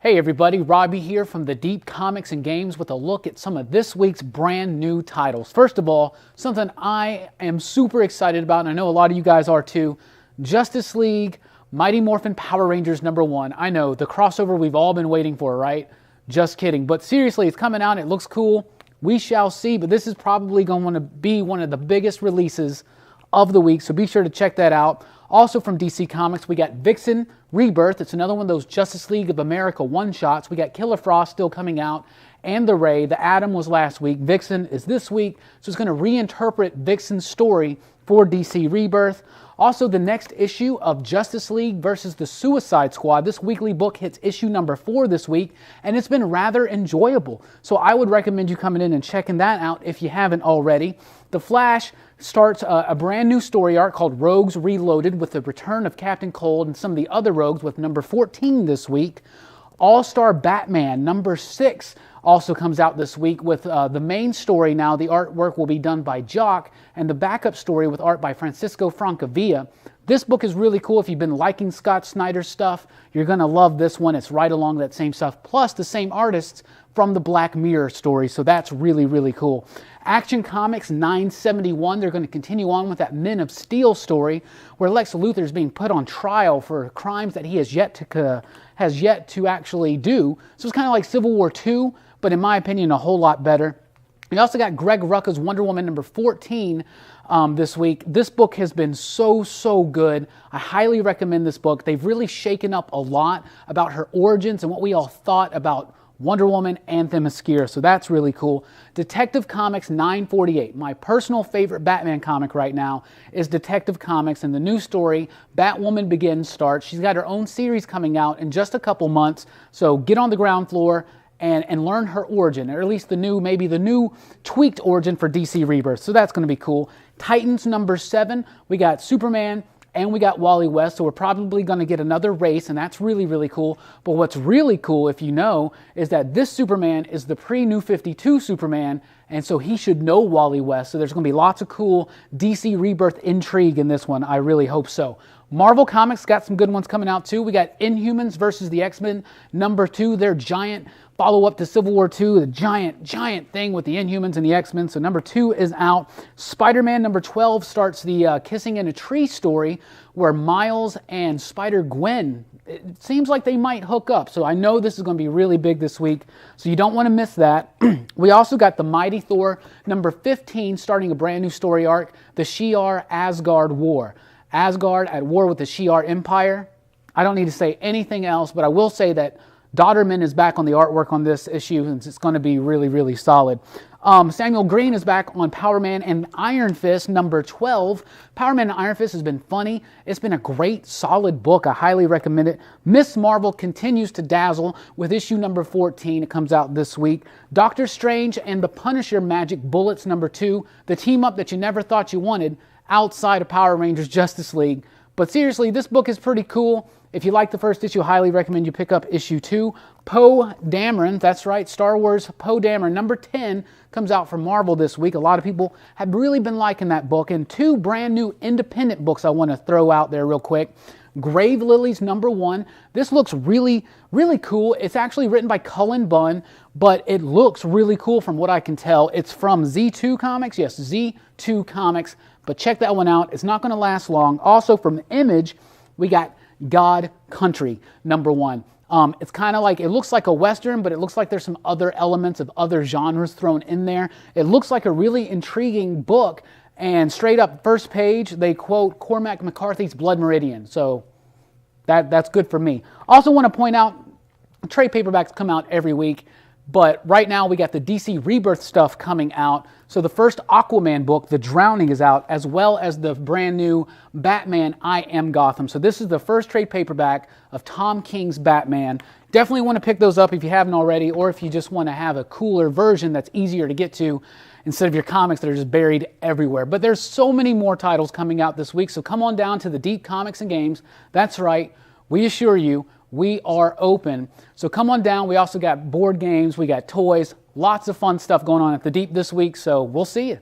Hey everybody, Robbie here from the DeeP Comics and Games with a look at some of this week's brand new titles. First of all, something I am super excited about, and I know a lot of you guys are too, Justice League Mighty Morphin Power Rangers #1. I know, the crossover we've all been waiting for, right? Just kidding. But seriously, it's coming out, it looks cool. We shall see, but this is probably going to be one of the biggest releases of the week, so be sure to check that out. Also from DC Comics, we got Vixen Rebirth. It's another one of those Justice League of America one-shots. We got Killer Frost still coming out, and the Ray. The Atom was last week. Vixen is this week, so it's going to reinterpret Vixen's story for DC Rebirth. Also, the next issue of Justice League versus the Suicide Squad. This weekly book hits issue #4 this week, and it's been rather enjoyable. So I would recommend you coming in and checking that out if you haven't already. The Flash starts a brand new story arc called Rogues Reloaded with the return of Captain Cold and some of the other rogues with #14 this week. All-Star Batman #6 also comes out this week with the main story now. The artwork will be done by Jock, and the backup story with art by Francisco Francavilla. This book is really cool. If you've been liking Scott Snyder's stuff, you're going to love this one. It's right along that same stuff, plus the same artists from the Black Mirror story, so that's really, really cool. Action Comics 971, they're going to continue on with that Men of Steel story, where Lex Luthor is being put on trial for crimes that he has yet to actually do. So it's kind of like Civil War II, but in my opinion, a whole lot better. We also got Greg Rucka's Wonder Woman #14 this week. This book has been so good. I highly recommend this book. They've really shaken up a lot about her origins and what we all thought about Wonder Woman and Themyscira, so that's really cool. Detective Comics 948. My personal favorite Batman comic right now is Detective Comics, and the new story, Batwoman Begins, starts. She's got her own series coming out in just a couple months, so get on the ground floor and learn her origin, or at least maybe the new tweaked origin for DC Rebirth, so that's going to be cool. Titans #7, we got Superman, and we got Wally West, so we're probably going to get another race, and that's really, really cool. But what's really cool, if you know, is that this Superman is the pre-New 52 Superman, and so he should know Wally West, so there's going to be lots of cool DC Rebirth intrigue in this one. I really hope so. Marvel Comics got some good ones coming out too. We got Inhumans versus the X-Men #2, their giant follow-up to Civil War II, the giant thing with the Inhumans and the X-Men. So #2 is out. Spider-Man #12 starts the Kissing in a Tree story, where Miles and Spider-Gwen, it seems like they might hook up. So I know this is going to be really big this week, so you don't want to miss that. We also got the Mighty Thor #15 starting a brand new story arc, the Shi'ar Asgard War. Asgard at war with the Shi'ar Empire. I don't need to say anything else, but I will say that Dodderman is back on the artwork on this issue, and it's going to be really, really solid. Samuel Green is back on Power Man and Iron Fist #12. Power Man and Iron Fist has been funny. It's been a great, solid book. I highly recommend it. Miss Marvel continues to dazzle with issue #14. It comes out this week. Doctor Strange and the Punisher Magic Bullets #2. The team-up that you never thought you wanted outside of Power Rangers Justice League. But seriously, this book is pretty cool. If you like the first issue, I highly recommend you pick up issue 2. Poe Dameron, that's right, Star Wars Poe Dameron #10 comes out from Marvel this week. A lot of people have really been liking that book. And 2 brand new independent books I want to throw out there real quick. Grave Lilies #1. This looks really, really cool. It's actually written by Cullen Bunn, but it looks really cool from what I can tell. It's from Z2 Comics. Yes, Z2 Comics. But check that one out. It's not going to last long. Also from Image, we got God Country #1. It's kind of like, it looks like a Western, but it looks like there's some other elements of other genres thrown in there. It looks like a really intriguing book, and straight up first page, they quote Cormac McCarthy's Blood Meridian. So that's good for me. Also want to point out, trade paperbacks come out every week, but right now we got the DC Rebirth stuff coming out. So the first Aquaman book, The Drowning, is out, as well as the brand new Batman, I Am Gotham. So this is the first trade paperback of Tom King's Batman. Definitely want to pick those up if you haven't already, or if you just want to have a cooler version that's easier to get to instead of your comics that are just buried everywhere. But there's so many more titles coming out this week, so come on down to the DeeP Comics and Games. That's right, we assure you, we are open. So come on down. We also got board games, we got toys, lots of fun stuff going on at the DeeP this week, so we'll see you.